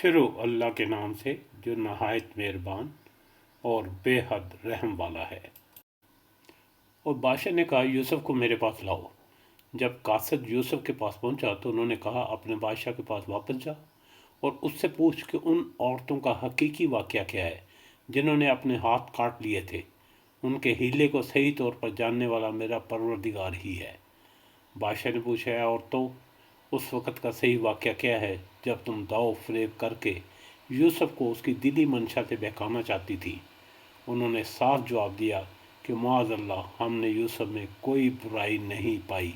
شروع اللہ کے نام سے جو نہایت مہربان اور بے حد رحم والا ہے۔ اور بادشاہ نے کہا یوسف کو میرے پاس لاؤ۔ جب قاصد یوسف کے پاس پہنچا تو انہوں نے کہا اپنے بادشاہ کے پاس واپس جا اور اس سے پوچھ کہ ان عورتوں کا حقیقی واقعہ کیا ہے جنہوں نے اپنے ہاتھ کاٹ لیے تھے۔ ان کے ہیلے کو صحیح طور پر جاننے والا میرا پروردگار ہی ہے۔ بادشاہ نے پوچھا اے عورتوں، اس وقت کا صحیح واقعہ کیا ہے جب تم داؤ فریب کر کے یوسف کو اس کی دلی منشا سے بہکانا چاہتی تھی؟ انہوں نے صاف جواب دیا کہ معاذ اللہ، ہم نے یوسف میں کوئی برائی نہیں پائی۔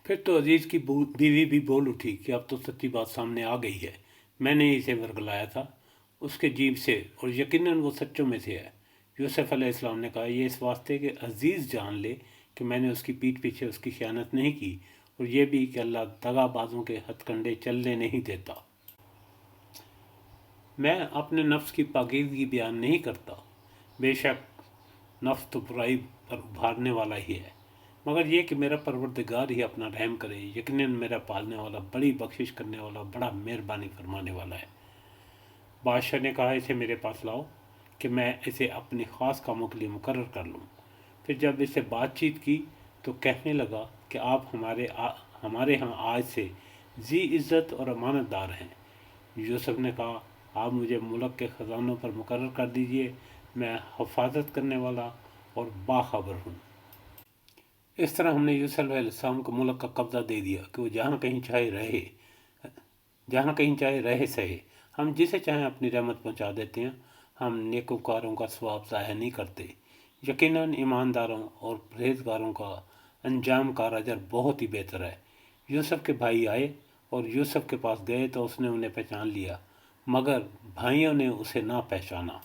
پھر تو عزیز کی بیوی بھی بول اٹھی کہ اب تو سچی بات سامنے آ گئی ہے، میں نے اسے ورگلایا تھا اس کے جیب سے اور یقیناً وہ سچوں میں سے ہے۔ یوسف علیہ السلام نے کہا یہ اس واسطے کہ عزیز جان لے کہ میں نے اس کی پیٹھ پیچھے اس کی خیانت نہیں کی، اور یہ بھی کہ اللہ دغا بازوں کے ہتھ کنڈے چلنے نہیں دیتا۔ میں اپنے نفس کی پاکیزگی بیان نہیں کرتا، بے شک نفس تو برائی پر ابھارنے والا ہی ہے، مگر یہ کہ میرا پروردگار ہی اپنا رحم کرے، یقیناً میرا پالنے والا بڑی بخشش کرنے والا بڑا مہربانی فرمانے والا ہے۔ بادشاہ نے کہا اسے میرے پاس لاؤ کہ میں اسے اپنی خاص کاموں کے لیے مقرر کر لوں۔ پھر جب اس سے بات چیت کی تو کہنے لگا کہ آپ ہمارے ہاں آج سے ذی عزت اور امانت دار ہیں۔ یوسف نے کہا آپ مجھے ملک کے خزانوں پر مقرر کر دیجئے، میں حفاظت کرنے والا اور باخبر ہوں۔ اس طرح ہم نے یوسف علیہ السلام کو ملک کا قبضہ دے دیا کہ وہ جہاں کہیں چاہے رہے سہے، ہم جسے چاہیں اپنی رحمت پہنچا دیتے ہیں، ہم نیکوکاروں کا ثواب ضائع نہیں کرتے۔ یقیناً ایمانداروں اور پرہیزگاروں کا انجام کار اجر بہت ہی بہتر ہے۔ یوسف کے بھائی آئے اور یوسف کے پاس گئے تو اس نے انہیں پہچان لیا، مگر بھائیوں نے اسے نہ پہچانا۔